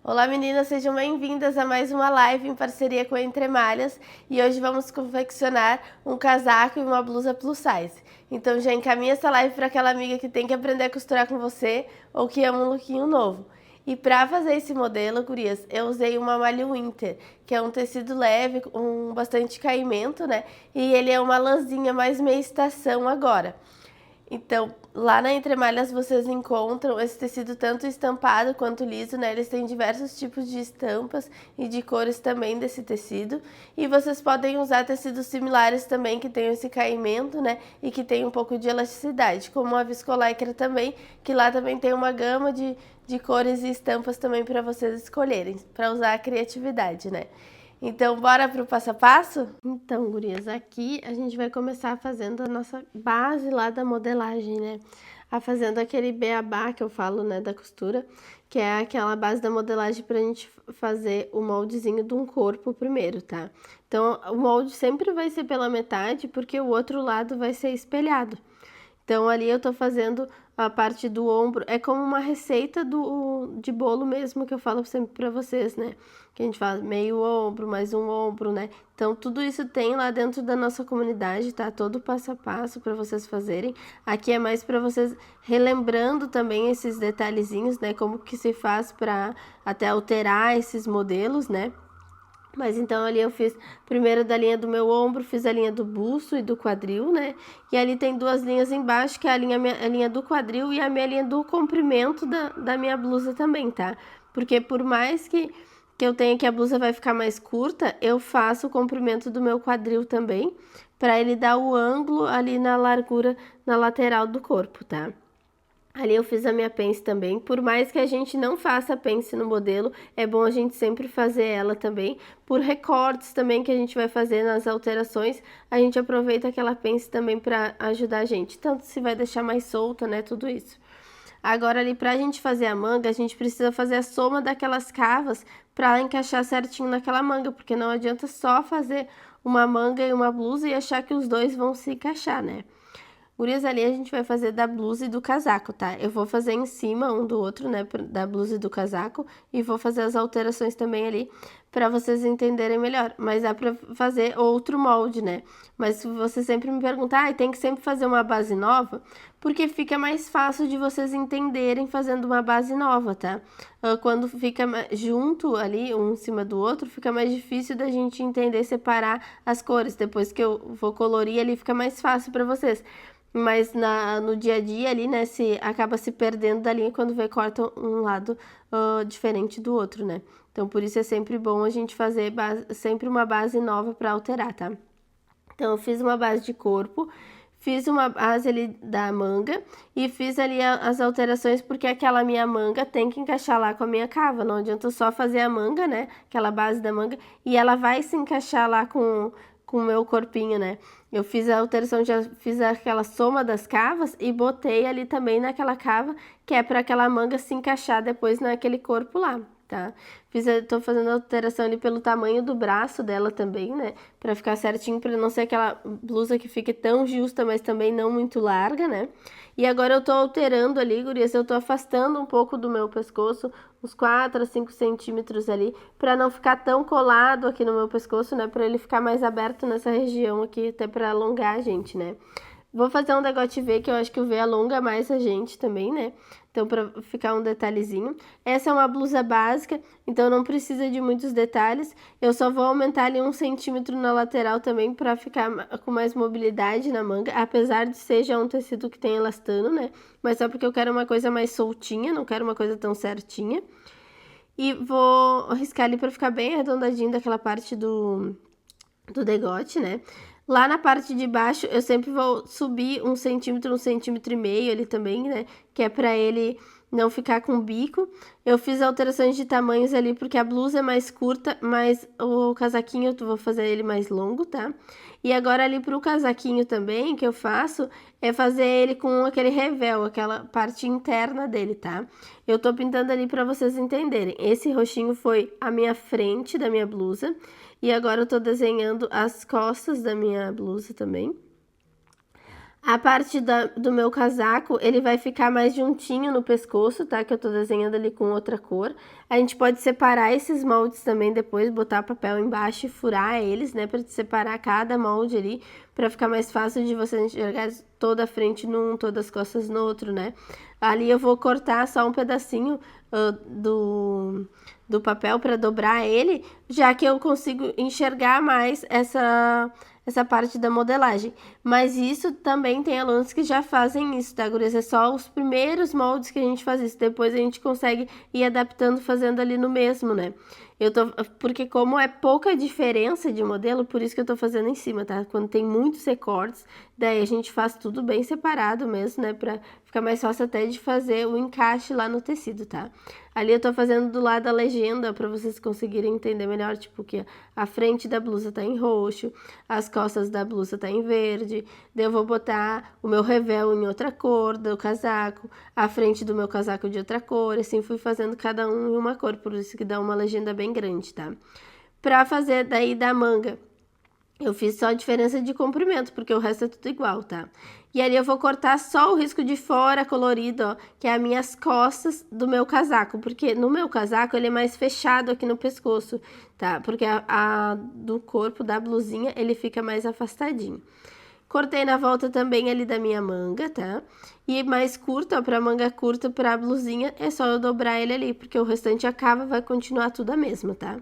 Olá meninas, sejam bem-vindas a mais uma live em parceria com a Entre Malhas e hoje vamos confeccionar um casaco e uma blusa plus size. Então já encaminha essa live para aquela amiga que tem que aprender a costurar com você ou que ama um lookinho novo. E para fazer esse modelo, gurias, eu usei uma malha Winter, que é um tecido leve, com bastante caimento, né? E ele é uma lãzinha mais meia estação agora. Então, lá na Entre Malhas vocês encontram esse tecido tanto estampado quanto liso, né? Eles têm diversos tipos de estampas e de cores também desse tecido. E vocês podem usar tecidos similares também que tenham esse caimento, né? E que tem um pouco de elasticidade, como a viscolaicra também, que lá também tem uma gama de cores e estampas também para vocês escolherem, para usar a criatividade, né? Então, bora pro passo a passo? Então, gurias, aqui a gente vai começar fazendo a nossa base lá da modelagem, né? Fazendo aquele beabá que eu falo, né, da costura, que é aquela base da modelagem pra gente fazer o moldezinho de um corpo primeiro, tá? Então, o molde sempre vai ser pela metade, porque o outro lado vai ser espelhado. Então, ali eu tô fazendo a parte do ombro, é como uma receita de bolo mesmo, que eu falo sempre pra vocês, né? Que a gente faz meio ombro, mais um ombro, né? Então, tudo isso tem lá dentro da nossa comunidade, tá? Todo passo a passo pra vocês fazerem. Aqui é mais pra vocês relembrando também esses detalhezinhos, né? Como que se faz pra até alterar esses modelos, né? Mas então ali eu fiz primeiro da linha do meu ombro, fiz a linha do busto e do quadril, né? E ali tem duas linhas embaixo, que é a linha do quadril e a minha linha do comprimento da minha blusa também, tá? Porque por mais que eu tenha que a blusa vai ficar mais curta, eu faço o comprimento do meu quadril também, para ele dar o ângulo ali na largura, na lateral do corpo, tá? Ali eu fiz a minha pence também, por mais que a gente não faça pence no modelo, é bom a gente sempre fazer ela também, por recortes também que a gente vai fazer nas alterações, a gente aproveita aquela pence também para ajudar a gente, tanto se vai deixar mais solta, né, tudo isso. Agora ali pra gente fazer a manga, a gente precisa fazer a soma daquelas cavas para encaixar certinho naquela manga, porque não adianta só fazer uma manga e uma blusa e achar que os dois vão se encaixar, né? Gurias, ali a gente vai fazer da blusa e do casaco, tá? Eu vou fazer em cima um do outro, né, da blusa e do casaco, e vou fazer as alterações também ali para vocês entenderem melhor. Mas dá para fazer outro molde, né? Mas se você sempre me perguntar, tem que sempre fazer uma base nova, porque fica mais fácil de vocês entenderem fazendo uma base nova, tá? Quando fica junto ali, um em cima do outro, fica mais difícil da gente entender, separar as cores. Depois que eu vou colorir ali, fica mais fácil para vocês. Mas no dia a dia ali, né, acaba se perdendo da linha quando vê corta um lado diferente do outro, né? Então, por isso é sempre bom a gente fazer sempre uma base nova para alterar, tá? Então, eu fiz uma base de corpo, fiz uma base ali da manga e fiz ali as alterações porque aquela minha manga tem que encaixar lá com a minha cava. Não adianta só fazer a manga, né? Aquela base da manga e ela vai se encaixar lá com o meu corpinho, né? Eu fiz a alteração, já fiz aquela soma das cavas e botei ali também naquela cava, que é para aquela manga se encaixar depois naquele corpo lá, tá? Tô fazendo a alteração ali pelo tamanho do braço dela também, né? Pra ficar certinho, pra não ser aquela blusa que fique tão justa, mas também não muito larga, né? E agora eu tô alterando ali, gurias, eu tô afastando um pouco do meu pescoço, uns 4 a 5 centímetros ali, pra não ficar tão colado aqui no meu pescoço, né? Pra ele ficar mais aberto nessa região aqui, até pra alongar a gente, né? Vou fazer um decote V, que eu acho que o V alonga mais a gente também, né? Então, pra ficar um detalhezinho. Essa é uma blusa básica, então não precisa de muitos detalhes. Eu só vou aumentar ali 1 centímetro na lateral também pra ficar com mais mobilidade na manga. Apesar de ser já um tecido que tem elastano, né? Mas só porque eu quero uma coisa mais soltinha, não quero uma coisa tão certinha. E vou riscar ali pra ficar bem arredondadinho daquela parte do degote, né? Lá na parte de baixo, eu sempre vou subir 1 centímetro e meio ali também, né? Que é pra ele não ficar com bico. Eu fiz alterações de tamanhos ali, porque a blusa é mais curta, mas o casaquinho eu vou fazer ele mais longo, tá? E agora ali pro casaquinho também, que eu faço, é fazer ele com aquele revel, aquela parte interna dele, tá? Eu tô pintando ali pra vocês entenderem. Esse roxinho foi a minha frente da minha blusa. E agora eu tô desenhando as costas da minha blusa também. A parte do meu casaco, ele vai ficar mais juntinho no pescoço, tá? Que eu tô desenhando ali com outra cor. A gente pode separar esses moldes também depois, botar papel embaixo e furar eles, né? Pra separar cada molde ali, pra ficar mais fácil de você enxergar toda a frente num, todas as costas no outro, né? Ali eu vou cortar só um pedacinho do papel pra dobrar ele, já que eu consigo enxergar mais essa parte da modelagem. Mas isso também tem alunos que já fazem isso, tá, gurias? É só os primeiros moldes que a gente faz isso. Depois a gente consegue ir adaptando, fazendo ali no mesmo, né? Porque como é pouca diferença de modelo, por isso que eu tô fazendo em cima, tá? Quando tem muitos recortes, daí a gente faz tudo bem separado mesmo, né? Pra ficar mais fácil até de fazer o encaixe lá no tecido, tá? Ali eu tô fazendo do lado da legenda pra vocês conseguirem entender melhor, tipo que a frente da blusa tá em roxo, as costas da blusa tá em verde, daí eu vou botar o meu revel em outra cor do casaco, a frente do meu casaco de outra cor, assim fui fazendo cada um em uma cor, por isso que dá uma legenda bem grande, tá? Pra fazer daí da manga, eu fiz só a diferença de comprimento, porque o resto é tudo igual, tá? E ali eu vou cortar só o risco de fora colorido, ó, que é as minhas costas do meu casaco, porque no meu casaco ele é mais fechado aqui no pescoço, tá? Porque a do corpo da blusinha ele fica mais afastadinho. Cortei na volta também ali da minha manga, tá? E mais curta, ó, pra manga curta, pra blusinha, é só eu dobrar ele ali, porque o restante acaba, vai continuar tudo a mesma, tá?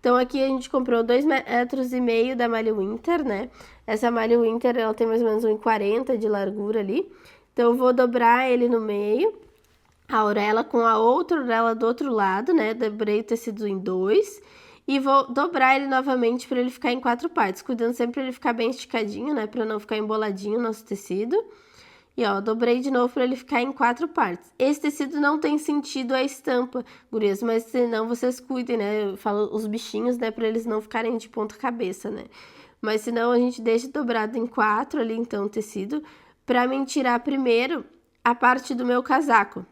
Então, aqui a gente comprou 2,5 metros da malha Winter, né? Essa malha Winter, ela tem mais ou menos 1,40 de largura ali. Então, eu vou dobrar ele no meio, a orelha com a outra orelha do outro lado, né? Dobrei o tecido em dois. E vou dobrar ele novamente para ele ficar em 4 partes, cuidando sempre para ele ficar bem esticadinho, né? Para não ficar emboladinho o nosso tecido. E ó, dobrei de novo para ele ficar em 4 partes. Esse tecido não tem sentido a estampa, gurias, mas senão vocês cuidem, né? Eu falo os bichinhos, né? Para eles não ficarem de ponta cabeça, né? Mas senão a gente deixa dobrado em 4 ali, então, o tecido, para mim tirar primeiro a parte do meu casaco.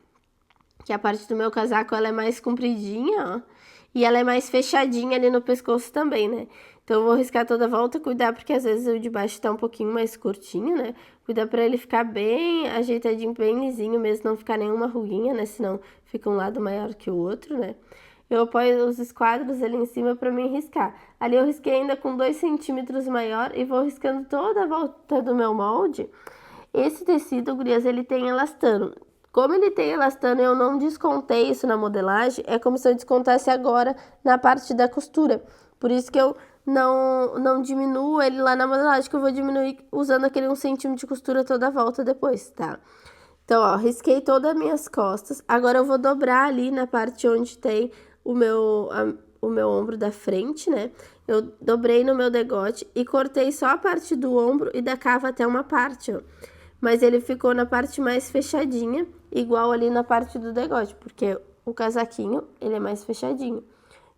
Que a parte do meu casaco, ela é mais compridinha, ó. E ela é mais fechadinha ali no pescoço também, né? Então, eu vou riscar toda a volta, cuidar, porque às vezes o de baixo tá um pouquinho mais curtinho, né? Cuidar pra ele ficar bem ajeitadinho, bem lisinho mesmo, não ficar nenhuma ruguinha, né? Senão fica um lado maior que o outro, né? Eu apoio os esquadros ali em cima pra mim riscar. Ali eu risquei ainda com 2 centímetros maior e vou riscando toda a volta do meu molde. Esse tecido, gurias, ele tem elastano. Como ele tem elastano e eu não descontei isso na modelagem, é como se eu descontasse agora na parte da costura. Por isso que eu não diminuo ele lá na modelagem, que eu vou diminuir usando aquele 1 centímetro de costura toda a volta depois, tá? Então, ó, risquei todas as minhas costas. Agora eu vou dobrar ali na parte onde tem o meu ombro da frente, né? Eu dobrei no meu degote e cortei só a parte do ombro e da cava até uma parte, ó. Mas ele ficou na parte mais fechadinha, igual ali na parte do degote, porque o casaquinho, ele é mais fechadinho.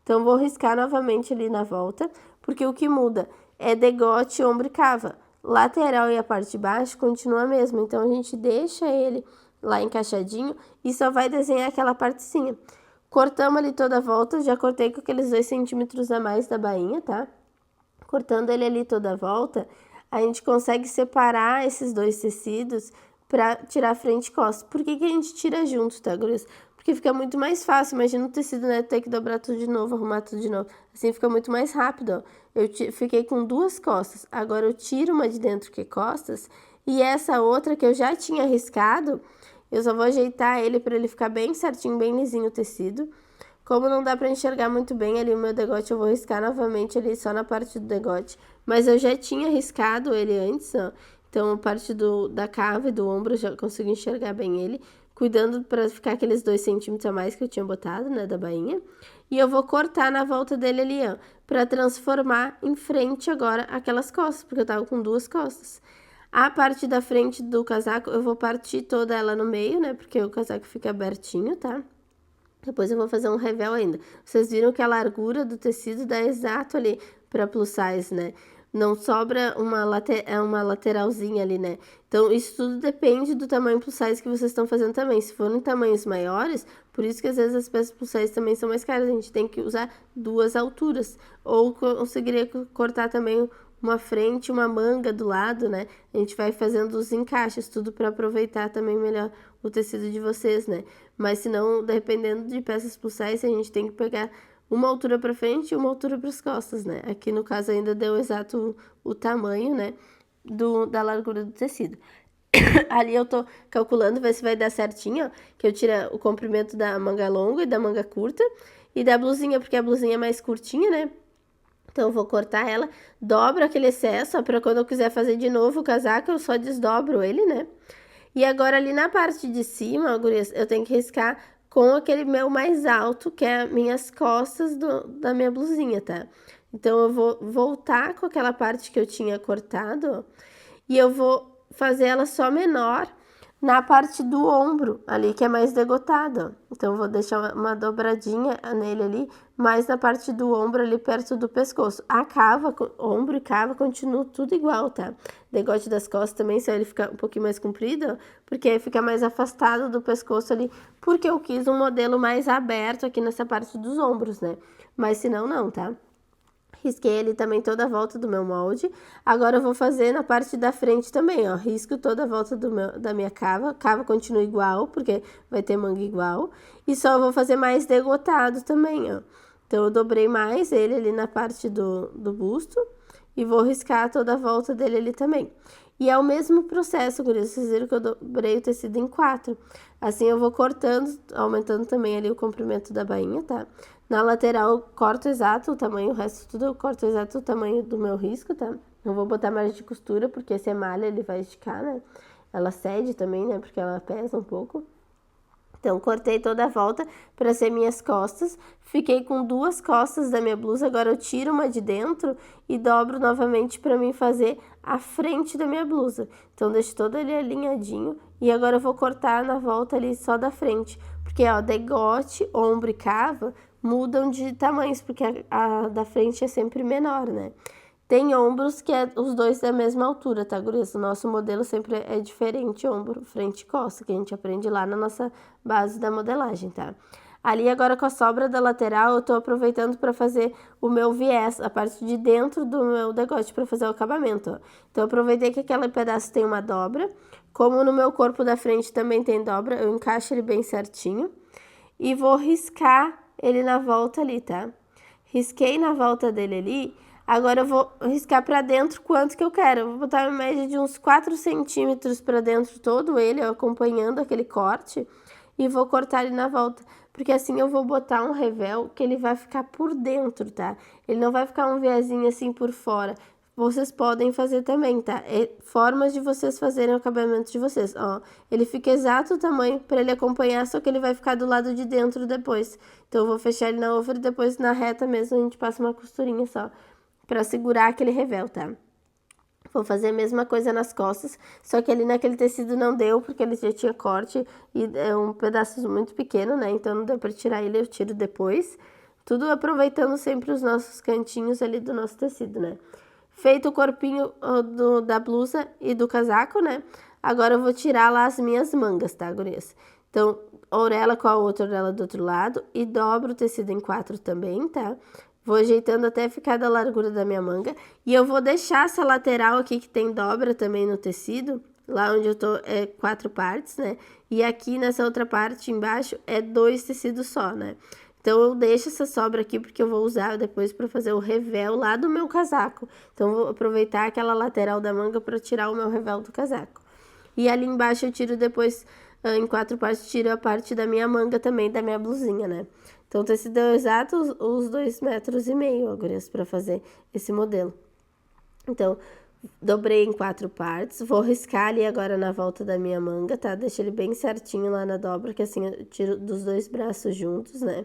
Então, vou riscar novamente ali na volta, porque o que muda é degote, ombro e cava. Lateral e a parte de baixo continua a mesma, então a gente deixa ele lá encaixadinho e só vai desenhar aquela partezinha. Cortamos ali toda a volta, já cortei com aqueles 2 centímetros a mais da bainha, tá? Cortando ele ali toda a volta, a gente consegue separar esses dois tecidos para tirar frente e costas. Por que a gente tira junto, tá, gurias? Porque fica muito mais fácil. Imagina o tecido, né? Ter que dobrar tudo de novo, arrumar tudo de novo. Assim fica muito mais rápido, ó. Eu fiquei com 2 costas. Agora eu tiro uma de dentro que é costas. E essa outra que eu já tinha riscado, eu só vou ajeitar ele para ele ficar bem certinho, bem lisinho o tecido. Como não dá pra enxergar muito bem ali o meu degote, eu vou riscar novamente ali só na parte do degote. Mas eu já tinha riscado ele antes, ó. Então, a parte da cava e do ombro eu já consigo enxergar bem ele. Cuidando pra ficar aqueles 2 centímetros a mais que eu tinha botado, né, da bainha. E eu vou cortar na volta dele ali, ó. Pra transformar em frente agora aquelas costas, porque eu tava com 2 costas. A parte da frente do casaco, eu vou partir toda ela no meio, né, porque o casaco fica abertinho, tá? Depois eu vou fazer um revel ainda. Vocês viram que a largura do tecido dá exato ali para plus size, né? Não sobra uma lateralzinha ali, né? Então, isso tudo depende do tamanho plus size que vocês estão fazendo também. Se forem tamanhos maiores, por isso que às vezes as peças plus size também são mais caras. A gente tem que usar 2 alturas. Ou conseguiria cortar também uma frente, uma manga do lado, né? A gente vai fazendo os encaixes, tudo para aproveitar também melhor o tecido de vocês, né? Mas se não, dependendo de peças plus size, a gente tem que pegar uma altura para frente e uma altura para as costas, né? Aqui no caso ainda deu exato o tamanho, né? Da largura do tecido. Ali eu tô calculando, ver se vai dar certinho, ó, que eu tiro o comprimento da manga longa e da manga curta e da blusinha, porque a blusinha é mais curtinha, né? Então eu vou cortar ela, dobro aquele excesso, ó, pra quando eu quiser fazer de novo o casaco, eu só desdobro ele, né? E agora ali na parte de cima, ó, gurias, eu tenho que riscar com aquele meu mais alto, que é minhas costas da minha blusinha, tá? Então eu vou voltar com aquela parte que eu tinha cortado, ó, e eu vou fazer ela só menor na parte do ombro ali, que é mais degotada, ó. Então eu vou deixar uma dobradinha nele ali, mais na parte do ombro ali perto do pescoço. A cava, ombro e cava continua tudo igual, tá? Degote das costas também, se ele ficar um pouquinho mais comprido, ó, porque aí fica mais afastado do pescoço ali, porque eu quis um modelo mais aberto aqui nessa parte dos ombros, né? Mas se não, não, tá? Risquei ali também toda a volta do meu molde. Agora eu vou fazer na parte da frente também, ó. Risco toda a volta da minha cava. Cava continua igual, porque vai ter manga igual. E só vou fazer mais degotado também, ó. Então eu dobrei mais ele ali na parte do busto. E vou riscar toda a volta dele ali também. E é o mesmo processo, gurias. Vocês viram que eu dobrei o tecido em 4. Assim eu vou cortando, aumentando também ali o comprimento da bainha, tá? Na lateral eu corto exato o tamanho, o resto tudo eu corto exato o tamanho do meu risco, tá? Não vou botar margem de costura, porque se é malha ele vai esticar, né? Ela cede também, né? Porque ela pesa um pouco. Então, cortei toda a volta para ser minhas costas. Fiquei com 2 costas da minha blusa. Agora eu tiro uma de dentro e dobro novamente para mim fazer a frente da minha blusa. Então, deixo todo ele alinhadinho. E agora eu vou cortar na volta ali só da frente. Porque, ó, degote, ombro e cava mudam de tamanhos, porque a da frente é sempre menor, né? Tem ombros que é os dois da mesma altura, tá, gurias? O nosso modelo sempre é diferente, ombro, frente e costa, que a gente aprende lá na nossa base da modelagem, tá? Ali agora com a sobra da lateral, eu tô aproveitando para fazer o meu viés, a parte de dentro do meu degote para fazer o acabamento, ó. Então eu aproveitei que aquele pedaço tem uma dobra, como no meu corpo da frente também tem dobra, eu encaixo ele bem certinho e vou riscar ele na volta ali, tá? Risquei na volta dele ali. Agora eu vou riscar pra dentro quanto que eu quero. Eu vou botar uma média de uns 4 centímetros pra dentro todo ele, ó, acompanhando aquele corte. E vou cortar ele na volta. Porque assim eu vou botar um revel que ele vai ficar por dentro, tá? Ele não vai ficar um viésinho assim por fora. Vocês podem fazer também, tá? Formas de vocês fazerem o acabamento de vocês, ó. Ele fica exato o tamanho pra ele acompanhar, só que ele vai ficar do lado de dentro depois. Então eu vou fechar ele na over e depois na reta mesmo a gente passa uma costurinha só pra segurar aquele revel, tá? Vou fazer a mesma coisa nas costas, só que ali naquele tecido não deu, porque ele já tinha corte e é um pedaço muito pequeno, né? Então não deu pra tirar ele, eu tiro depois. Tudo aproveitando sempre os nossos cantinhos ali do nosso tecido, né? Feito o corpinho da blusa e do casaco, né? Agora eu vou tirar lá as minhas mangas, tá, gurias? Então, orelha com a outra orelha do outro lado e dobro o tecido em 4 também, tá? Vou ajeitando até ficar da largura da minha manga. E eu vou deixar essa lateral aqui que tem dobra também no tecido. Lá onde eu tô é 4 partes, né? E aqui nessa outra parte embaixo é 2 tecidos só, né? Então eu deixo essa sobra aqui porque eu vou usar depois para fazer o revel lá do meu casaco. Então eu vou aproveitar aquela lateral da manga para tirar o meu revel do casaco. E ali embaixo eu tiro depois, em 4 partes, tiro a parte da minha manga também, da minha blusinha, né? Então, o tecido deu exato os 2,5 metros, ó, gurias, para fazer esse modelo. Então, dobrei em 4 partes, vou riscar ali agora na volta da minha manga, tá? Deixa ele bem certinho lá na dobra, que assim eu tiro dos 2 braços juntos, né?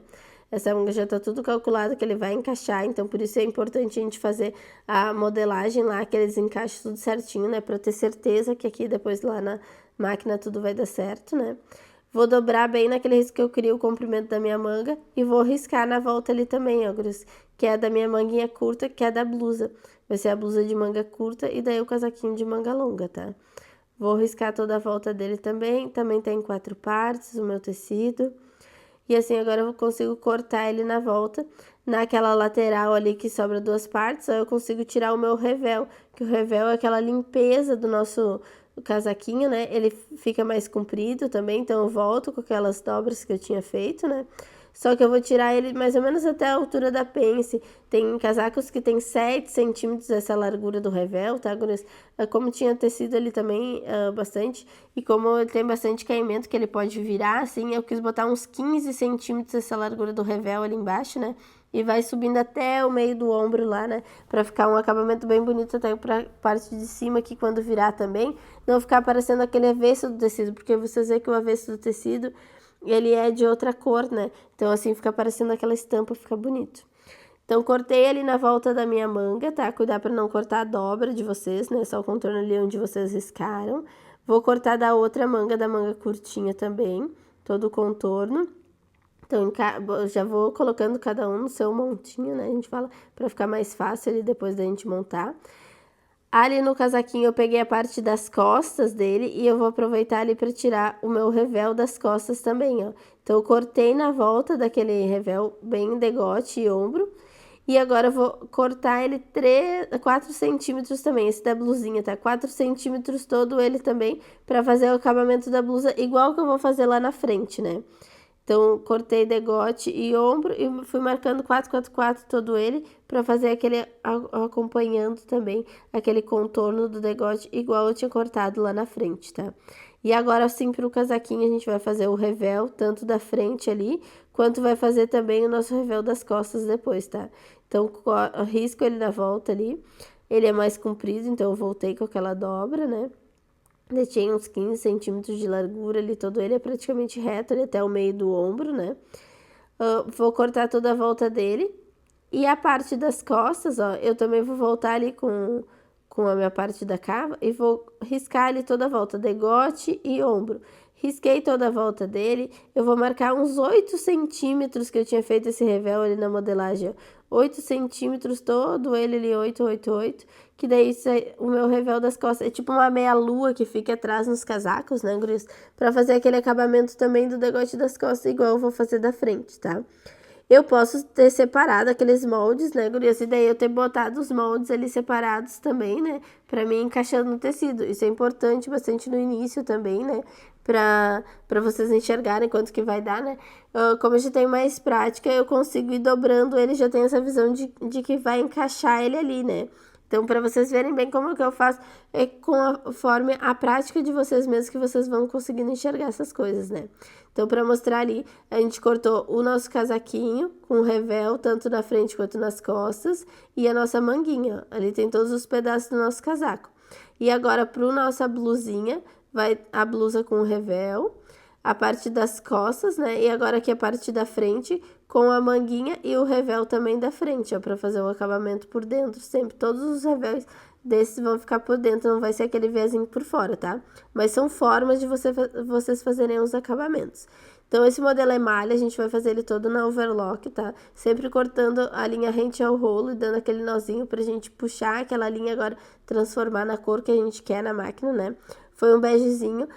Essa manga já tá tudo calculado que ele vai encaixar, então por isso é importante a gente fazer a modelagem lá, aqueles encaixes tudo certinho, né? Pra ter certeza que aqui depois lá na máquina tudo vai dar certo, né? Vou dobrar bem naquele risco que eu queria o comprimento da minha manga e vou riscar na volta ali também, ó, que é da minha manguinha curta, que é da blusa. Vai ser a blusa de manga curta e daí o casaquinho de manga longa, tá? Vou riscar toda a volta dele também tem 4 partes o meu tecido. E assim, agora eu consigo cortar ele na volta, naquela lateral ali que sobra duas partes, aí eu consigo tirar o meu revel, que o revel é aquela limpeza do nosso casaquinho, né? Ele fica mais comprido também, então eu volto com aquelas dobras que eu tinha feito, né? Só que eu vou tirar ele mais ou menos até a altura da pence. Tem casacos que tem 7 centímetros essa largura do revel, tá, gurias? Como tinha tecido ali também bastante, e como ele tem bastante caimento que ele pode virar, assim, eu quis botar uns 15 centímetros essa largura do revel ali embaixo, né? E vai subindo até o meio do ombro lá, né? Pra ficar um acabamento bem bonito até pra parte de cima aqui quando virar também. Não ficar parecendo aquele avesso do tecido, porque vocês veem que o avesso do tecido, ele é de outra cor, né? Então assim fica parecendo aquela estampa, fica bonito. Então cortei ali na volta da minha manga, tá? Cuidar pra não cortar a dobra de vocês, né? Só o contorno ali onde vocês riscaram. Vou cortar da outra manga, da manga curtinha também, todo o contorno. Então, já vou colocando cada um no seu montinho, né? A gente fala pra ficar mais fácil ali depois da gente montar. Ali no casaquinho eu peguei a parte das costas dele e eu vou aproveitar ali para tirar o meu revel das costas também, ó. Então eu cortei na volta daquele revel bem degote e ombro. E agora eu vou cortar ele 4 centímetros também, esse da blusinha, tá? 4 centímetros todo ele também, para fazer o acabamento da blusa igual que eu vou fazer lá na frente, né? Então, cortei degote e ombro e fui marcando 4, 4, 4 todo ele para fazer aquele, acompanhando também aquele contorno do degote igual eu tinha cortado lá na frente, tá? E agora, assim, pro casaquinho, a gente vai fazer o revel, tanto da frente ali, quanto vai fazer também o nosso revel das costas depois, tá? Então, risco ele na volta ali, ele é mais comprido, então eu voltei com aquela dobra, né? Ele tinha uns 15 centímetros de largura ali, todo ele é praticamente reto, ali até o meio do ombro, né? Vou cortar toda a volta dele. E a parte das costas, ó, eu também vou voltar ali com a minha parte da cava e vou riscar ali toda a volta, degote e ombro. Risquei toda a volta dele, eu vou marcar uns 8 centímetros que eu tinha feito esse revel ali na modelagem, ó. 8 centímetros todo ele ali, 8, 8, 8, que daí o meu revel das costas é tipo uma meia-lua que fica atrás nos casacos, né, guris? Pra fazer aquele acabamento também do degote das costas, igual eu vou fazer da frente, tá? Eu posso ter separado aqueles moldes, né, gurias? E daí eu ter botado os moldes ali separados também, né? Pra mim encaixando no tecido. Isso é importante bastante no início também, né? Pra vocês enxergarem quanto que vai dar, né? Como eu já tenho mais prática, eu consigo ir dobrando ele, já tenho essa visão de que vai encaixar ele ali, né? Então, para vocês verem bem como que eu faço, é conforme a prática de vocês mesmos que vocês vão conseguindo enxergar essas coisas, né? Então, para mostrar ali, a gente cortou o nosso casaquinho com revel, tanto na frente quanto nas costas, e a nossa manguinha. Ali tem todos os pedaços do nosso casaco. E agora, para nossa blusinha, vai a blusa com revel, a parte das costas, né? E agora aqui a parte da frente com a manguinha e o revel também da frente, ó, para fazer o acabamento por dentro. Sempre todos os revéis desses vão ficar por dentro, não vai ser aquele viazinho por fora, tá? Mas são formas de vocês fazerem os acabamentos. Então, esse modelo é malha, a gente vai fazer ele todo na overlock, tá? Sempre cortando a linha rente ao rolo e dando aquele nozinho pra gente puxar aquela linha agora, transformar na cor que a gente quer na máquina, né? Foi um begezinho.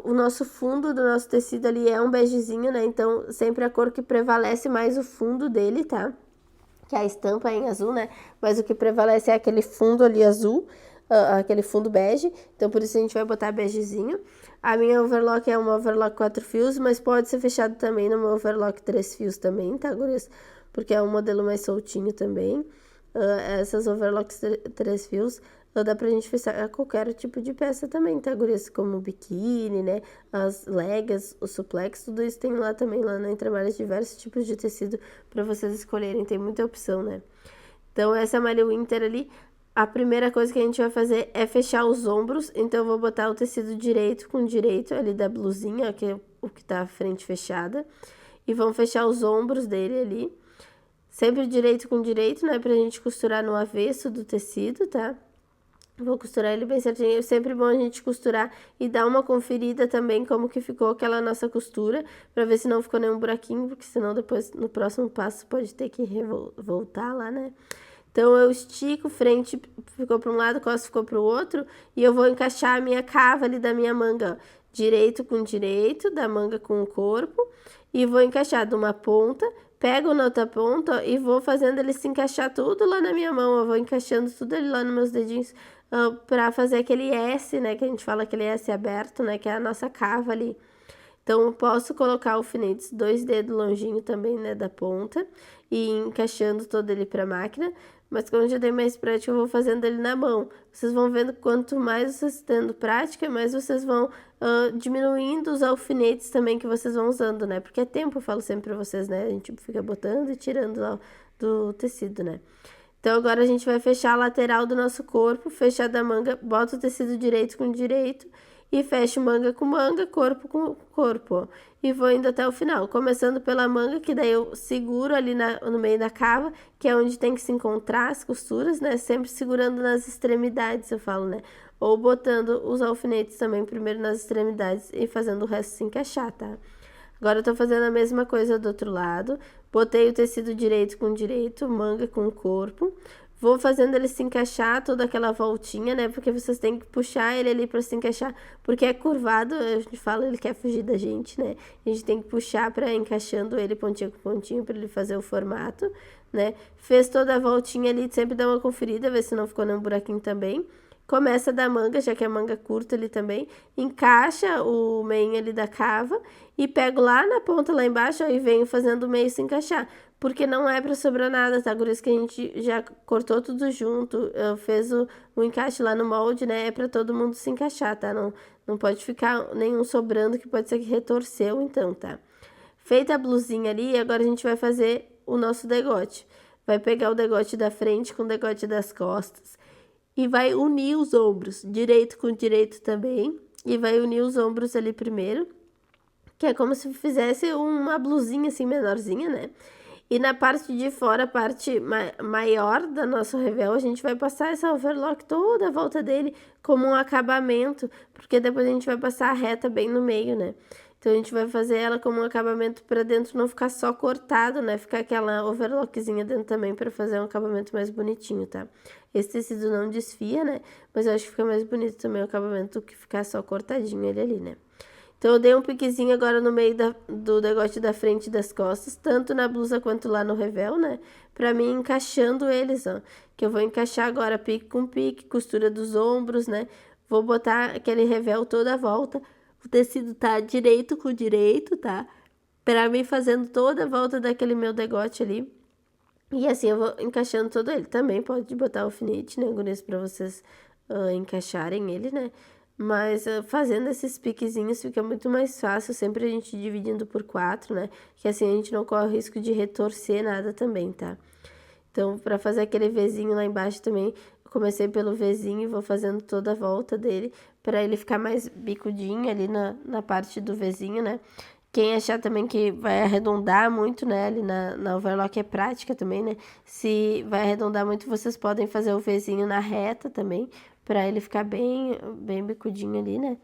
O nosso fundo do nosso tecido ali é um begezinho, né? Então, sempre a cor que prevalece mais o fundo dele, tá? Que a estampa é em azul, né? Mas o que prevalece é aquele fundo ali azul, aquele fundo bege. Então, por isso a gente vai botar begezinho. A minha overlock é uma overlock 4 fios, mas pode ser fechado também numa overlock 3 fios também, tá, gurias? Porque é um modelo mais soltinho também. Essas overlocks 3 fios, dá pra gente fechar qualquer tipo de peça também, tá, gurias? Como o biquíni, né? As legas, o suplex, tudo isso tem lá também, lá na Entre Malhas, diversos tipos de tecido pra vocês escolherem, tem muita opção, né? Então, essa malha winter ali, a primeira coisa que a gente vai fazer é fechar os ombros. Então, eu vou botar o tecido direito com direito ali da blusinha, que é o que tá a frente fechada. E vamos fechar os ombros dele ali. Sempre direito com direito, né? Pra gente costurar no avesso do tecido, tá? Vou costurar ele bem certinho. É sempre bom a gente costurar e dar uma conferida também como que ficou aquela nossa costura, pra ver se não ficou nenhum buraquinho, porque senão depois no próximo passo pode ter que voltar lá, né? Então, eu estico, frente ficou para um lado, costas ficou para o outro, e eu vou encaixar a minha cava ali da minha manga, ó, direito com direito, da manga com o corpo, e vou encaixar de uma ponta, pego na outra ponta e vou fazendo ele se encaixar tudo lá na minha mão. Eu vou encaixando tudo ali lá nos meus dedinhos pra fazer aquele S, né? Que a gente fala aquele S aberto, né? Que é a nossa cava ali. Então, eu posso colocar alfinetes 2 dedos longinho também, né? Da ponta e encaixando todo ele pra máquina. Mas como eu já dei mais prática, eu vou fazendo ele na mão. Vocês vão vendo que quanto mais vocês tendo prática, mais vocês vão diminuindo os alfinetes também que vocês vão usando, né? Porque é tempo, eu falo sempre pra vocês, né? A gente fica botando e tirando lá do tecido, né? Então, agora a gente vai fechar a lateral do nosso corpo, fechar da manga, bota o tecido direito com direito e fecho manga com manga, corpo com corpo, ó. E vou indo até o final, começando pela manga, que daí eu seguro ali no meio da cava, que é onde tem que se encontrar as costuras, né? Sempre segurando nas extremidades, eu falo, né? Ou botando os alfinetes também primeiro nas extremidades e fazendo o resto se encaixar, tá? Agora eu tô fazendo a mesma coisa do outro lado. Botei o tecido direito com direito, manga com corpo. Vou fazendo ele se encaixar, toda aquela voltinha, né? Porque vocês têm que puxar ele ali pra se encaixar. Porque é curvado, a gente fala, ele quer fugir da gente, né? A gente tem que puxar pra encaixando ele pontinho com pontinho pra ele fazer o formato, né? Fez toda a voltinha ali, sempre dá uma conferida, ver se não ficou nenhum buraquinho também. Começa da manga, já que é manga curta ali também, encaixa o meio ali da cava e pego lá na ponta, lá embaixo, ó, e venho fazendo o meio se encaixar. Porque não é pra sobrar nada, tá? Por isso que a gente já cortou tudo junto, fez o encaixe lá no molde, né? É pra todo mundo se encaixar, tá? Não pode ficar nenhum sobrando, que pode ser que retorceu, então, tá? Feita a blusinha ali, agora a gente vai fazer o nosso degote. Vai pegar o degote da frente com o degote das costas e vai unir os ombros, direito com direito também, e vai unir os ombros ali primeiro, que é como se fizesse uma blusinha assim menorzinha, né? E na parte de fora, a parte maior da nosso revel, a gente vai passar essa overlock toda a volta dele como um acabamento, porque depois a gente vai passar a reta bem no meio, né? Então, a gente vai fazer ela como um acabamento para dentro, não ficar só cortado, né? Ficar aquela overlockzinha dentro também para fazer um acabamento mais bonitinho, tá? Esse tecido não desfia, né? Mas eu acho que fica mais bonito também o acabamento do que ficar só cortadinho ele ali, né? Então, eu dei um piquezinho agora no meio do degote da frente e das costas, tanto na blusa quanto lá no revel, né? Pra mim, encaixando eles, ó. Que eu vou encaixar agora pique com pique, costura dos ombros, né? Vou botar aquele revel toda a volta. O tecido tá direito com direito, tá? Pra mim, fazendo toda a volta daquele meu degote ali. E assim, eu vou encaixando todo ele. Também pode botar alfinete, né, gurias, pra vocês encaixarem ele, né? Mas fazendo esses piquezinhos fica muito mais fácil, sempre a gente dividindo por 4, né? Que assim a gente não corre o risco de retorcer nada também, tá? Então, pra fazer aquele Vzinho lá embaixo também, eu comecei pelo Vzinho e vou fazendo toda a volta dele, pra ele ficar mais bicudinho ali na parte do Vzinho, né? Quem achar também que vai arredondar muito, né, ali na overlock é prática também, né? Se vai arredondar muito, vocês podem fazer o Vzinho na reta também, pra ele ficar bem bicudinho ali, né?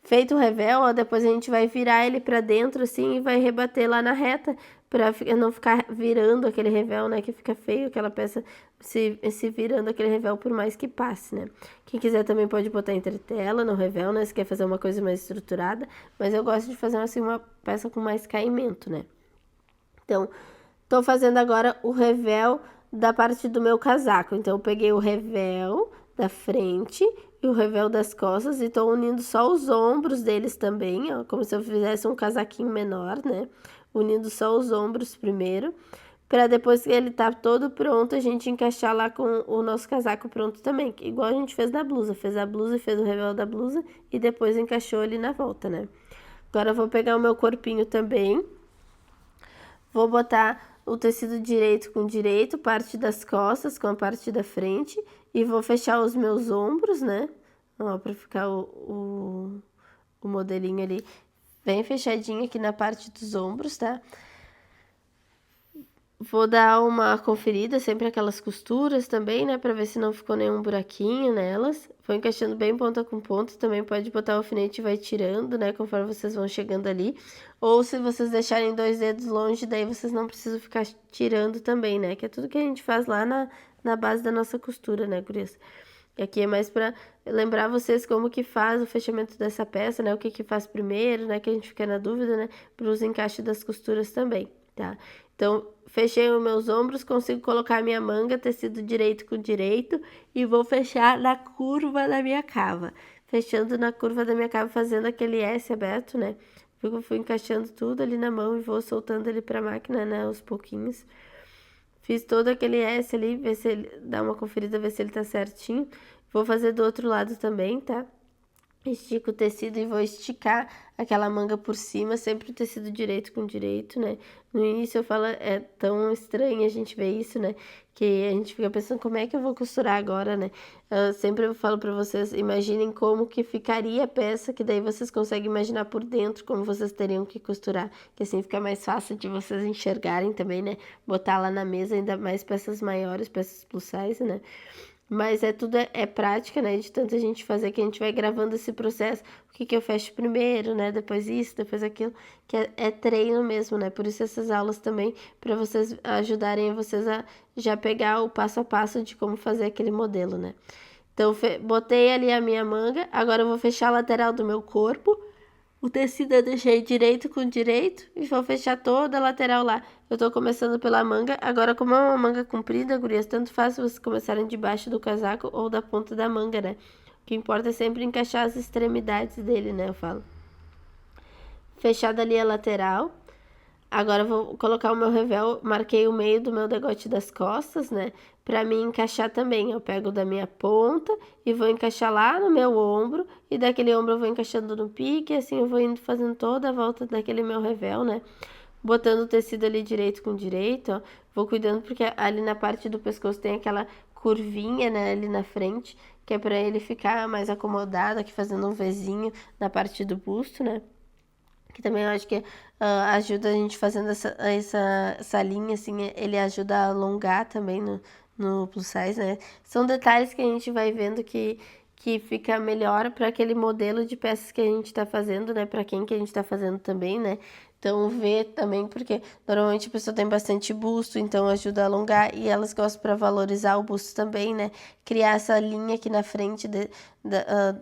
Feito o revel, ó, depois a gente vai virar ele pra dentro assim e vai rebater lá na reta pra não ficar virando aquele revel, né? Que fica feio aquela peça se virando aquele revel por mais que passe, né? Quem quiser também pode botar entretela no revel, né? Se quer fazer uma coisa mais estruturada, mas eu gosto de fazer assim uma peça com mais caimento, né? Então, tô fazendo agora o revel da parte do meu casaco. Então, eu peguei o revel da frente e o revel das costas e tô unindo só os ombros deles também, ó, como se eu fizesse um casaquinho menor, né? Unindo só os ombros primeiro, para depois que ele tá todo pronto, a gente encaixar lá com o nosso casaco pronto também, igual a gente fez na blusa, fez a blusa e fez o revel da blusa e depois encaixou ali na volta, né? Agora eu vou pegar o meu corpinho também, vou botar o tecido direito com direito, parte das costas com a parte da frente e vou fechar os meus ombros, né? Ó, pra ficar o modelinho ali bem fechadinho aqui na parte dos ombros, tá? Vou dar uma conferida, sempre aquelas costuras também, né? Pra ver se não ficou nenhum buraquinho nelas. Vou encaixando bem ponta com ponta. Também pode botar o alfinete e vai tirando, né? Conforme vocês vão chegando ali. Ou se vocês deixarem 2 dedos longe, daí vocês não precisam ficar tirando também, né? Que é tudo que a gente faz lá na base da nossa costura, né, gurias? E aqui é mais para lembrar vocês como que faz o fechamento dessa peça, né? O que que faz primeiro, né? Que a gente fica na dúvida, né? Para os encaixes das costuras também, tá? Então, fechei os meus ombros, consigo colocar a minha manga, tecido direito com direito, e vou fechar na curva da minha cava. Fechando na curva da minha cava, fazendo aquele S aberto, né? Eu fui encaixando tudo ali na mão e vou soltando ele pra máquina, né? Aos pouquinhos. Fiz todo aquele S ali, ver se ele dá uma conferida, ver se ele tá certinho. Vou fazer do outro lado também, tá? Estico o tecido e vou esticar aquela manga por cima, sempre o tecido direito com direito, né? No início eu falo, é tão estranho a gente ver isso, né? Que a gente fica pensando, como é que eu vou costurar agora, né? Sempre eu falo pra vocês, imaginem como que ficaria a peça, que daí vocês conseguem imaginar por dentro como vocês teriam que costurar, que assim fica mais fácil de vocês enxergarem também, né? Botar lá na mesa ainda mais peças maiores, peças plus size, né? Mas tudo é prática, né? De tanta gente fazer que a gente vai gravando esse processo. O que que eu fecho primeiro, né? Depois isso, depois aquilo. Que é treino mesmo, né? Por isso essas aulas também, para vocês ajudarem vocês a já pegar o passo a passo de como fazer aquele modelo, né? Então, botei ali a minha manga. Agora eu vou fechar a lateral do meu corpo. O tecido eu deixei direito com direito e vou fechar toda a lateral lá. Eu tô começando pela manga. Agora, como é uma manga comprida, gurias, tanto faz vocês começarem debaixo do casaco ou da ponta da manga, né? O que importa é sempre encaixar as extremidades dele, né? Eu falo. Fechada ali a lateral. Agora eu vou colocar o meu revel, marquei o meio do meu degote das costas, né? Pra mim encaixar também. Eu pego da minha ponta e vou encaixar lá no meu ombro. E daquele ombro eu vou encaixando no pique. E assim eu vou indo fazendo toda a volta daquele meu revel, né? Botando o tecido ali direito com direito, ó. Vou cuidando porque ali na parte do pescoço tem aquela curvinha, né? Ali na frente. Que é pra ele ficar mais acomodado aqui, fazendo um Vzinho na parte do busto, né? Que também eu acho que ajuda a gente fazendo essa linha, assim, ele ajuda a alongar também no plus size, né? São detalhes que a gente vai vendo que fica melhor para aquele modelo de peças que a gente tá fazendo, né? Para quem que a gente tá fazendo também, né? Então, ver também, porque normalmente a pessoa tem bastante busto, então ajuda a alongar, e elas gostam para valorizar o busto também, né? Criar essa linha aqui na frente,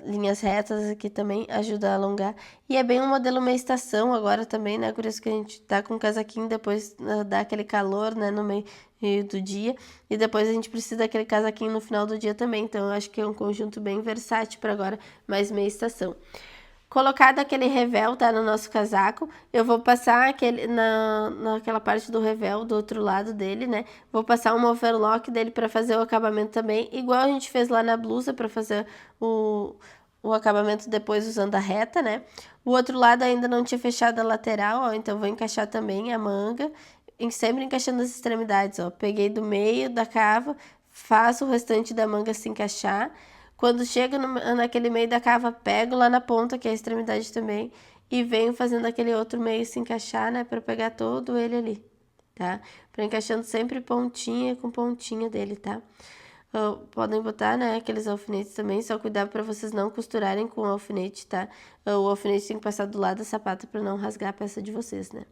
linhas retas aqui também ajuda a alongar. E é bem um modelo meia estação agora também, né? Por isso que a gente tá com o casaquinho, depois dá aquele calor, né? No meio do dia. E depois a gente precisa daquele casaquinho no final do dia também. Então, eu acho que é um conjunto bem versátil para agora, mais meia estação. Colocado aquele revel, tá, no nosso casaco, eu vou passar naquela parte do revel, do outro lado dele, né? Vou passar um overlock dele para fazer o acabamento também, igual a gente fez lá na blusa para fazer o acabamento depois usando a reta, né? O outro lado ainda não tinha fechado a lateral, ó, então vou encaixar também a manga, sempre encaixando as extremidades, ó. Peguei do meio da cava, faço o restante da manga se encaixar. Quando chega naquele meio da cava, pego lá na ponta, que é a extremidade também, e venho fazendo aquele outro meio se encaixar, né, para pegar todo ele ali, tá? Para encaixando sempre pontinha com pontinha dele, tá? Podem botar, né, aqueles alfinetes também, só cuidar para vocês não costurarem com o alfinete, tá? O alfinete tem que passar do lado da sapata para não rasgar a peça de vocês, né?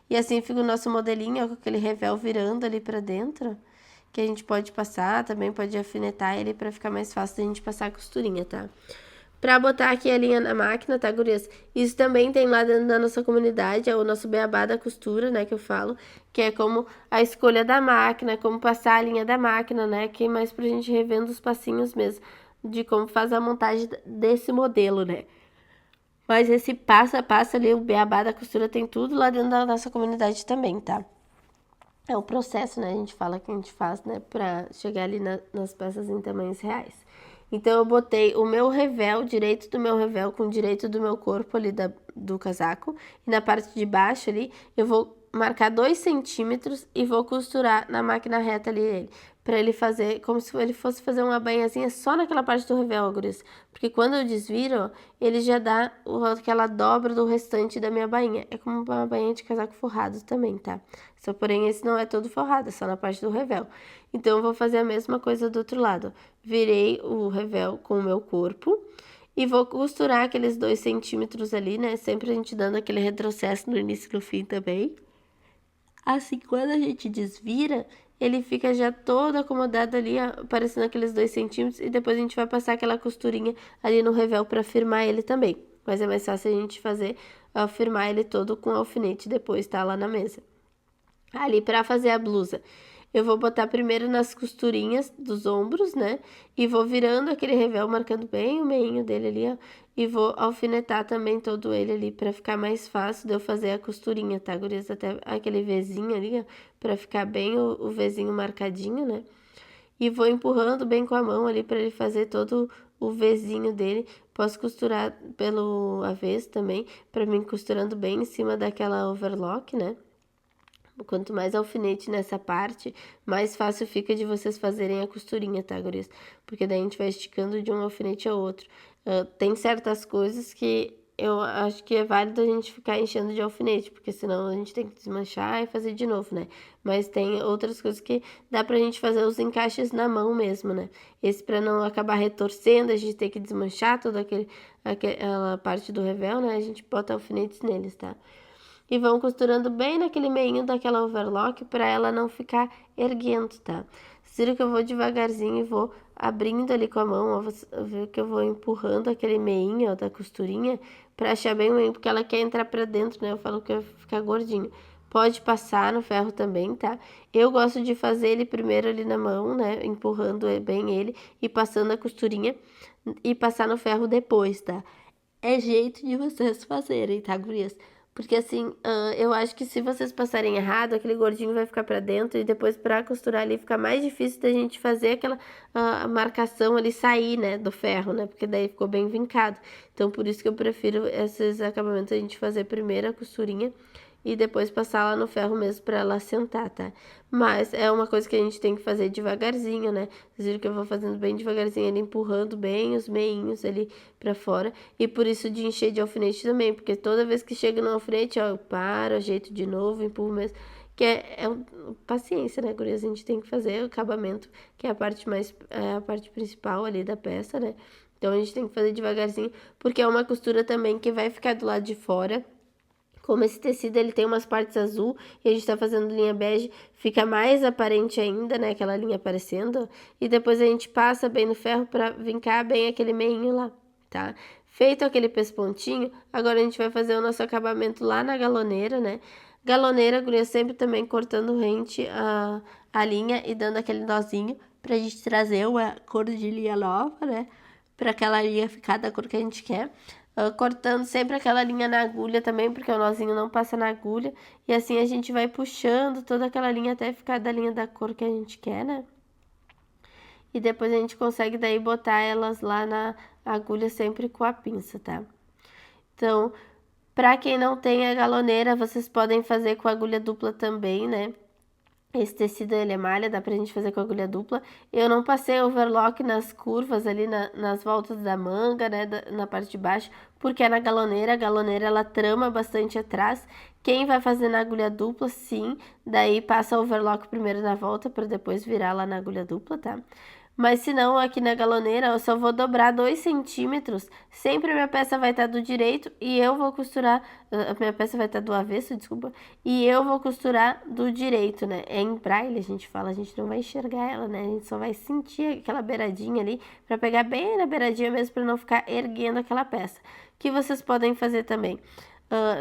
E assim fica o nosso modelinho, ó, com aquele revel virando ali para dentro, que a gente pode passar, também pode alfinetar ele para ficar mais fácil da gente passar a costurinha, tá? Pra botar aqui a linha na máquina, tá, gurias? Isso também tem lá dentro da nossa comunidade, é o nosso beabá da costura, né, que eu falo, que é como a escolha da máquina, como passar a linha da máquina, né, que é mais pra gente revendo os passinhos mesmo, de como faz a montagem desse modelo, né. Mas esse passo a passo ali, o beabá da costura, tem tudo lá dentro da nossa comunidade também, tá? É o processo, né? A gente fala que a gente faz, né? Pra chegar ali nas peças em tamanhos reais. Então, eu botei o meu revel, direito do meu revel com o direito do meu corpo ali do casaco. E na parte de baixo ali, eu vou marcar 2 centímetros e vou costurar na máquina reta ali ele. Pra ele fazer, como se ele fosse fazer uma bainhazinha só naquela parte do revel, guris. Porque quando eu desviro, ó, ele já dá aquela dobra do restante da minha bainha. É como uma bainha de casaco forrado também, tá? Só porém esse não é todo forrado, é só na parte do revel. Então eu vou fazer a mesma coisa do outro lado. Virei o revel com o meu corpo e vou costurar aqueles 2 centímetros ali, né? Sempre a gente dando aquele retrocesso no início e no fim também. Assim, quando a gente desvira, ele fica já todo acomodado ali, aparecendo aqueles 2 centímetros, e depois a gente vai passar aquela costurinha ali no revel para firmar ele também. Mas é mais fácil a gente fazer, firmar ele todo com alfinete depois, tá? Lá na mesa. Ali, para fazer a blusa, eu vou botar primeiro nas costurinhas dos ombros, né? E vou virando aquele revel, marcando bem o meinho dele ali, ó. E vou alfinetar também todo ele ali, pra ficar mais fácil de eu fazer a costurinha, tá, gurias? Até aquele Vzinho ali, ó, pra ficar bem o Vzinho marcadinho, né? E vou empurrando bem com a mão ali pra ele fazer todo o Vzinho dele. Posso costurar pelo avesso também, pra mim costurando bem em cima daquela overlock, né? Quanto mais alfinete nessa parte, mais fácil fica de vocês fazerem a costurinha, tá, gurias? Porque daí a gente vai esticando de um alfinete ao outro. Tem certas coisas que eu acho que é válido a gente ficar enchendo de alfinete, porque senão a gente tem que desmanchar e fazer de novo, né? Mas tem outras coisas que dá pra gente fazer os encaixes na mão mesmo, né? Esse pra não acabar retorcendo, a gente tem que desmanchar toda aquela parte do revel, né? A gente bota alfinetes neles, tá? E vão costurando bem naquele meinho daquela overlock para ela não ficar erguendo, tá? Vocês viram que eu vou devagarzinho e vou abrindo ali com a mão, ó, você vê que eu vou empurrando aquele meinho, ó, da costurinha para achar bem o meio, porque ela quer entrar para dentro, né? Eu falo que vai ficar gordinho. Pode passar no ferro também, tá? Eu gosto de fazer ele primeiro ali na mão, né? Empurrando bem ele e passando a costurinha e passar no ferro depois, tá? É jeito de vocês fazerem, tá, gurias? Porque assim, eu acho que se vocês passarem errado, aquele gordinho vai ficar pra dentro e depois pra costurar ali fica mais difícil da gente fazer aquela marcação ali sair, né, do ferro, né? Porque daí ficou bem vincado. Então, por isso que eu prefiro esses acabamentos a gente fazer primeiro a costurinha e depois passar lá no ferro mesmo pra ela assentar, tá? Mas é uma coisa que a gente tem que fazer devagarzinho, né? Vocês viram que eu vou fazendo bem devagarzinho, ali empurrando bem os meinhos ali pra fora. E por isso de encher de alfinete também, porque toda vez que chega no alfinete, ó, eu paro, ajeito de novo, empurro mesmo. Que paciência, né, gurias? A gente tem que fazer o acabamento, que é a parte a parte principal ali da peça, né? Então a gente tem que fazer devagarzinho, porque é uma costura também que vai ficar do lado de fora. Como esse tecido ele tem umas partes azul e a gente tá fazendo linha bege, fica mais aparente ainda, né, aquela linha aparecendo. E depois a gente passa bem no ferro pra vincar bem aquele meinho lá, tá? Feito aquele pespontinho, agora a gente vai fazer o nosso acabamento lá na galoneira, né? Galoneira, guria, sempre também cortando rente a linha e dando aquele nozinho pra gente trazer uma cor de linha nova, né? Pra aquela linha ficar da cor que a gente quer. Cortando sempre aquela linha na agulha também, porque o nozinho não passa na agulha. E assim a gente vai puxando toda aquela linha até ficar da linha da cor que a gente quer, né? E depois a gente consegue daí botar elas lá na agulha sempre com a pinça, tá? Então, pra quem não tem a galoneira, vocês podem fazer com agulha dupla também, né? Esse tecido ele é malha, dá pra gente fazer com agulha dupla. Eu não passei overlock nas curvas ali, nas voltas da manga, né, na parte de baixo, porque é na galoneira. A galoneira ela trama bastante atrás. Quem vai fazer na agulha dupla, sim, daí passa overlock primeiro na volta para depois virar lá na agulha dupla, tá? Mas se não, aqui na galoneira eu só vou dobrar 2 centímetros. Sempre a minha peça vai estar do direito e eu vou costurar... A minha peça vai estar do avesso, desculpa. E eu vou costurar do direito, né? É em braille, a gente fala, a gente não vai enxergar ela, né? A gente só vai sentir aquela beiradinha ali pra pegar bem na beiradinha mesmo pra não ficar erguendo aquela peça. Que vocês podem fazer também.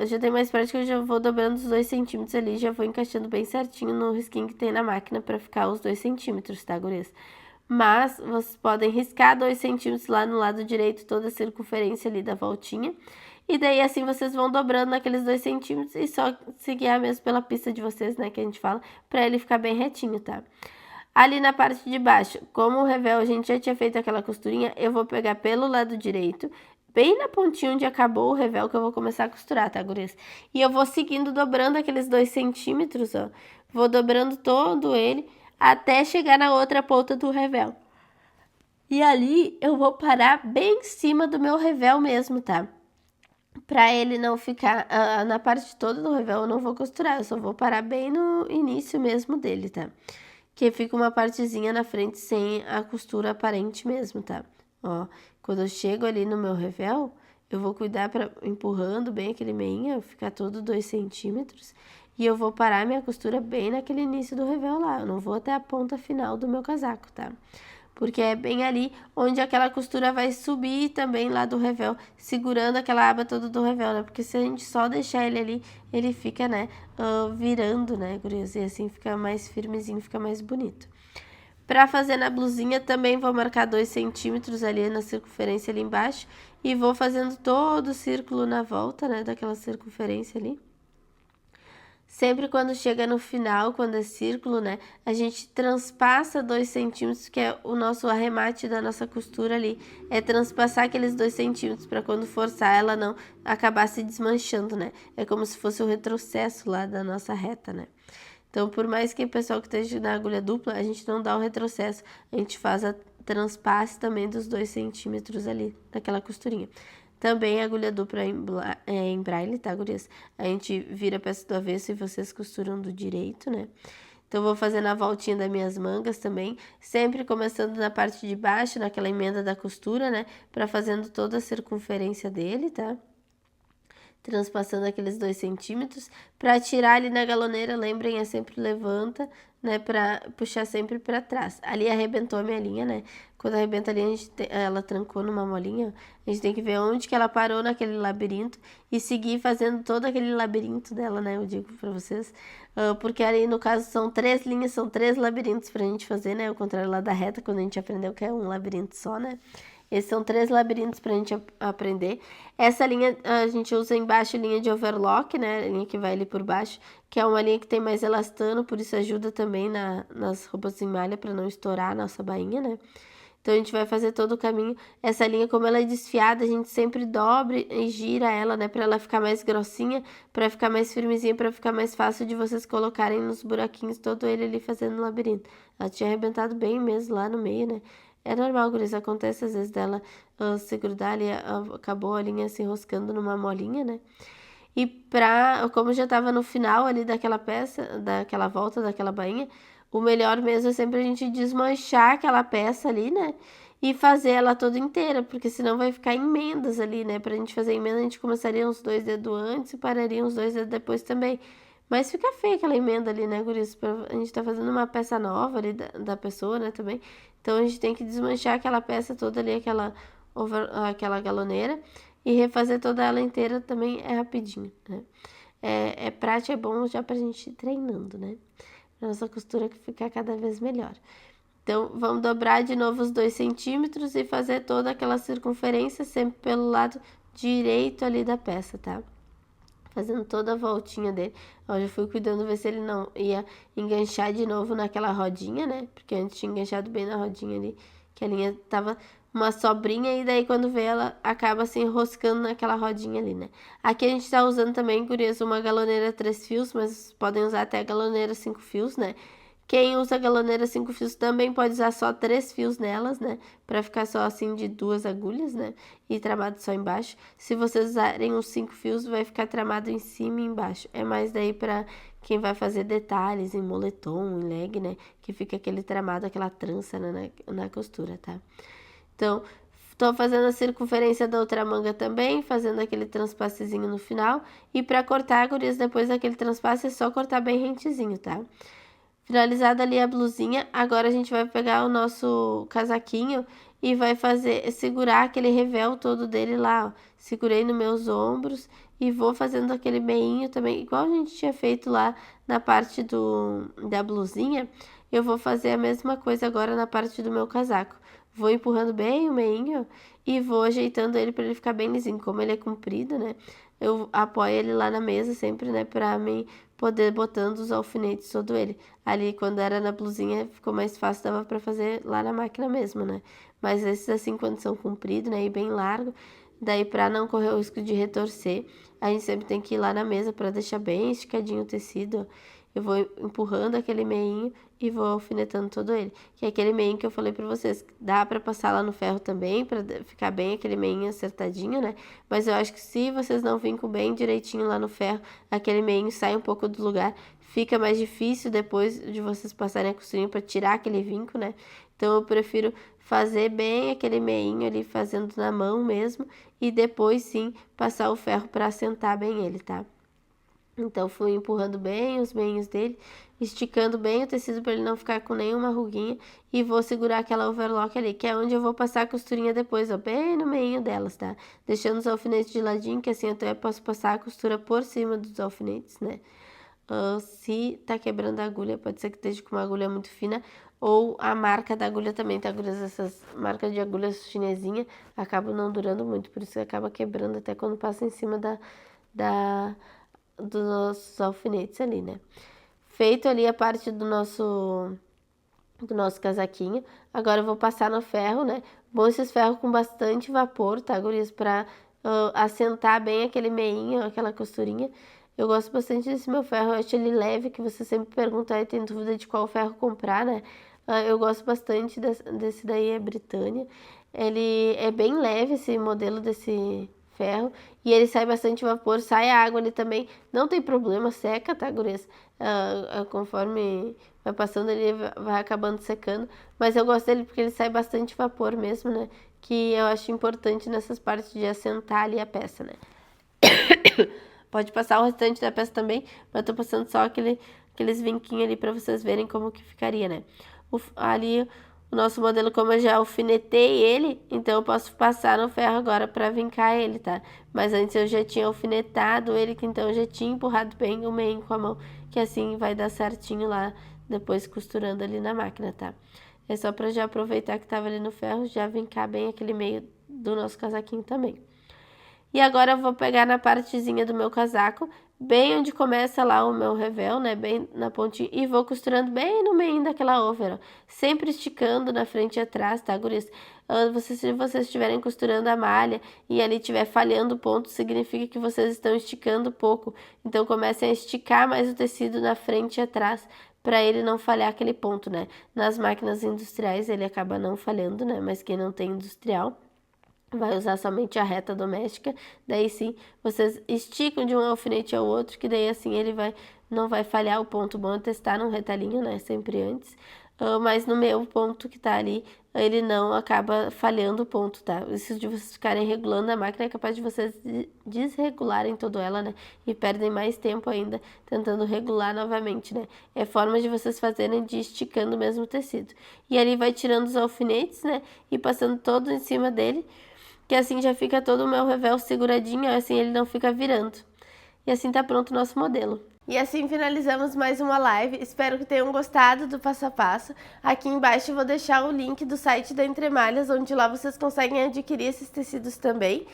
Eu já tenho mais prática, eu já vou dobrando os 2 centímetros ali, já vou encaixando bem certinho no risquinho que tem na máquina pra ficar os 2 centímetros, tá, gurias? Mas vocês podem riscar 2 centímetros lá no lado direito, toda a circunferência ali da voltinha. E daí assim vocês vão dobrando naqueles 2 centímetros e só se guiar mesmo pela pista de vocês, né, que a gente fala, pra ele ficar bem retinho, tá? Ali na parte de baixo, como o revel a gente já tinha feito aquela costurinha, eu vou pegar pelo lado direito, bem na pontinha onde acabou o revel que eu vou começar a costurar, tá, gurias? E eu vou seguindo, dobrando aqueles 2 centímetros, ó. Vou dobrando todo ele até chegar na outra ponta do revel. E ali eu vou parar bem em cima do meu revel mesmo, tá? Pra ele não ficar na parte toda do revel, eu não vou costurar, eu só vou parar bem no início mesmo dele, tá? Que fica uma partezinha na frente sem a costura aparente mesmo, tá? Ó, quando eu chego ali no meu revel, eu vou cuidar para empurrando bem aquele meinho, ficar todo 2 centímetros. e eu vou parar minha costura bem naquele início do revel lá, eu não vou até a ponta final do meu casaco, tá? Porque é bem ali onde aquela costura vai subir também lá do revel, segurando aquela aba toda do revel, né? Porque se a gente só deixar ele ali, ele fica, né, virando, né, gurias? E assim fica mais firmezinho, fica mais bonito. Pra fazer na blusinha também vou marcar 2 centímetros ali na circunferência ali embaixo e vou fazendo todo o círculo na volta, né, daquela circunferência ali. Sempre quando chega no final, quando é círculo, né, a gente transpassa 2 centímetros, que é o nosso arremate da nossa costura ali. É transpassar aqueles 2 centímetros para quando forçar ela não acabar se desmanchando, né. É como se fosse o retrocesso lá da nossa reta, né. Então, por mais que o pessoal que esteja na agulha dupla, a gente não dá o retrocesso, a gente faz a transpasse também dos 2 centímetros ali, daquela costurinha. Também a agulha dupla em braille, tá, gurias? A gente vira a peça do avesso e vocês costuram do direito, né? Então, vou fazendo a voltinha das minhas mangas também, sempre começando na parte de baixo, naquela emenda da costura, né? Pra fazendo toda a circunferência dele, tá? Transpassando aqueles 2 centímetros. Para tirar ali na galoneira, lembrem, é sempre levanta, né, para puxar sempre para trás. Ali arrebentou a minha linha, né? Quando arrebenta ali, ela trancou numa molinha, a gente tem que ver onde que ela parou naquele labirinto e seguir fazendo todo aquele labirinto dela, né? Eu digo para vocês, porque ali no caso são 3 linhas, são 3 labirintos pra gente fazer, né? Ao contrário lá da reta, quando a gente aprendeu que é um labirinto só, né? Esses são 3 labirintos pra gente aprender. Essa linha a gente usa embaixo linha de overlock, né? A linha que vai ali por baixo, que é uma linha que tem mais elastano, por isso ajuda também nas roupas em malha para não estourar a nossa bainha, né? Então a gente vai fazer todo o caminho. Essa linha, como ela é desfiada, a gente sempre dobra e gira ela, né? Pra ela ficar mais grossinha, pra ficar mais firmezinha, pra ficar mais fácil de vocês colocarem nos buraquinhos todo ele ali fazendo o labirinto. Ela tinha arrebentado bem mesmo lá no meio, né? É normal, guris, acontece às vezes dela se grudar ali, acabou a linha se enroscando numa molinha, né? E como já tava no final ali daquela peça, daquela volta daquela bainha, o melhor mesmo é sempre a gente desmanchar aquela peça ali, né? E fazer ela toda inteira, porque senão vai ficar emendas ali, né? Pra gente fazer emenda, a gente começaria uns 2 dedos antes e pararia uns 2 dedos depois também. Mas fica feia aquela emenda ali, né, guris? A gente tá fazendo uma peça nova ali da pessoa, né, também. Então, a gente tem que desmanchar aquela peça toda ali, aquela galoneira, e refazer toda ela inteira também é rapidinho, né? É prática, é bom já pra gente ir treinando, né? Pra nossa costura ficar cada vez melhor. Então, vamos dobrar de novo os 2 centímetros e fazer toda aquela circunferência sempre pelo lado direito ali da peça, tá? Fazendo toda a voltinha dele. Ó, já fui cuidando ver se ele não ia enganchar de novo naquela rodinha, né? Porque antes tinha enganchado bem na rodinha ali, que a linha tava uma sobrinha e daí quando vê ela acaba se enroscando naquela rodinha ali, né? Aqui a gente tá usando também, gurias, uma galoneira 3 fios, mas podem usar até a galoneira 5 fios, né? Quem usa galoneira 5 fios também pode usar só 3 fios nelas, né? Pra ficar só assim de 2 agulhas, né? E tramado só embaixo. Se vocês usarem os 5 fios, vai ficar tramado em cima e embaixo. É mais daí pra quem vai fazer detalhes em moletom, em leg, né? Que fica aquele tramado, aquela trança, né? na costura, tá? Então, tô fazendo a circunferência da outra manga também, fazendo aquele transpassezinho no final. E pra cortar, gurias, depois daquele transpasse, é só cortar bem rentezinho, tá? Finalizada ali a blusinha, agora a gente vai pegar o nosso casaquinho e vai segurar aquele revel todo dele lá, ó. Segurei nos meus ombros e vou fazendo aquele meinho também, igual a gente tinha feito lá na parte da blusinha, eu vou fazer a mesma coisa agora na parte do meu casaco. Vou empurrando bem o meinho e vou ajeitando ele para ele ficar bem lisinho, como ele é comprido, né? Eu apoio ele lá na mesa sempre, né, pra mim poder botando os alfinetes todo ele. Ali, quando era na blusinha, ficou mais fácil, dava pra fazer lá na máquina mesmo, né? Mas esses, assim, quando são compridos, né, e bem largo, daí pra não correr o risco de retorcer, a gente sempre tem que ir lá na mesa pra deixar bem esticadinho o tecido. Eu vou empurrando aquele meinho e vou alfinetando todo ele. Que é aquele meinho que eu falei pra vocês, dá pra passar lá no ferro também, pra ficar bem aquele meinho acertadinho, né? Mas eu acho que se vocês não virem com bem direitinho lá no ferro, aquele meinho sai um pouco do lugar, fica mais difícil depois de vocês passarem a costurinha pra tirar aquele vinco, né? Então eu prefiro fazer bem aquele meinho ali, fazendo na mão mesmo, e depois sim passar o ferro pra assentar bem ele, tá? Então fui empurrando bem os meinhos dele, esticando bem o tecido para ele não ficar com nenhuma ruguinha e vou segurar aquela overlock ali, que é onde eu vou passar a costurinha depois, ó, bem no meinho delas, tá? Deixando os alfinetes de ladinho, que assim até eu posso passar a costura por cima dos alfinetes, né? Se tá quebrando a agulha, pode ser que esteja com uma agulha muito fina ou a marca da agulha também, tá? Agulhas, essas marcas de agulhas chinesinha acabam não durando muito, por isso que acaba quebrando até quando passa em cima dos nossos alfinetes ali, né? Feito ali a parte do nosso casaquinho, agora eu vou passar no ferro, né? Bom esses ferros com bastante vapor, tá, gurias? Pra assentar bem aquele meinho, aquela costurinha. Eu gosto bastante desse meu ferro, eu acho ele leve, que você sempre pergunta aí, tem dúvida de qual ferro comprar, né? Eu gosto bastante desse daí, é Britânia. Ele é bem leve, esse modelo desse ferro, e ele sai bastante vapor, sai a água ali também, não tem problema, seca, tá, gurias? Conforme vai passando ele vai acabando secando, mas eu gosto dele porque ele sai bastante vapor mesmo, né? Que eu acho importante nessas partes de assentar ali a peça, né? Pode passar o restante da peça também, mas eu tô passando só aqueles vinquinhos ali pra vocês verem como que ficaria, né? Ali o nosso modelo, como eu já alfinetei ele, então eu posso passar no ferro agora pra vincar ele, tá? Mas antes eu já tinha alfinetado ele, que então eu já tinha empurrado bem o meio com a mão, que assim vai dar certinho lá, depois costurando ali na máquina, tá? É só pra já aproveitar que tava ali no ferro, já vincar bem aquele meio do nosso casaquinho também. E agora eu vou pegar na partezinha do meu casaco, bem onde começa lá o meu revel, né, bem na pontinha, e vou costurando bem no meio daquela over, ó. Sempre esticando na frente e atrás, tá, gurias? Se vocês estiverem costurando a malha e ali estiver falhando o ponto, significa que vocês estão esticando pouco. Então comecem a esticar mais o tecido na frente e atrás, para ele não falhar aquele ponto, né? Nas máquinas industriais ele acaba não falhando, né? Mas quem não tem industrial vai usar somente a reta doméstica, daí sim vocês esticam de um alfinete ao outro, que daí assim ele não vai falhar o ponto. Bom é testar num retalhinho, né, sempre antes, mas no meu ponto que tá ali, ele não acaba falhando o ponto, tá? Isso de vocês ficarem regulando a máquina é capaz de vocês desregularem toda ela, né, e perdem mais tempo ainda tentando regular novamente, né? É forma de vocês fazerem de esticando o mesmo tecido. E ali vai tirando os alfinetes, né, e passando todo em cima dele, que assim já fica todo o meu revel seguradinho, assim ele não fica virando. E assim tá pronto o nosso modelo. E assim finalizamos mais uma live, espero que tenham gostado do passo a passo. Aqui embaixo eu vou deixar o link do site da Entremalhas, onde lá vocês conseguem adquirir esses tecidos também.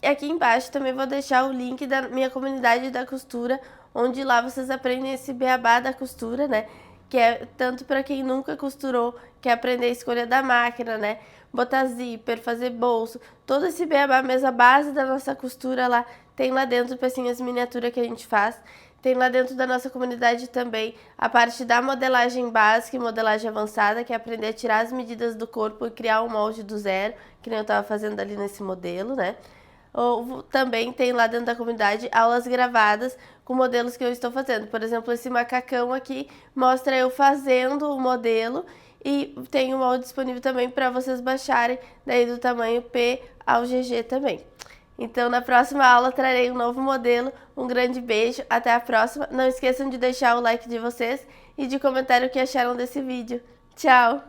E aqui embaixo também vou deixar o link da minha comunidade da costura, onde lá vocês aprendem esse beabá da costura, né? Que é tanto para quem nunca costurou, quer aprender a escolha da máquina, né? Botar zíper, fazer bolso, todo esse beabá mesmo, a base da nossa costura lá, tem lá dentro pecinhas miniatura que a gente faz. Tem lá dentro da nossa comunidade também a parte da modelagem básica e modelagem avançada, que é aprender a tirar as medidas do corpo e criar um molde do zero, que nem eu estava fazendo ali nesse modelo, né? Ou também tem lá dentro da comunidade aulas gravadas com modelos que eu estou fazendo. Por exemplo, esse macacão aqui mostra eu fazendo o modelo e tem um molde disponível também para vocês baixarem, daí do tamanho P ao GG também. Então, na próxima aula trarei um novo modelo. Um grande beijo, até a próxima. Não esqueçam de deixar o like de vocês e de comentar o que acharam desse vídeo. Tchau!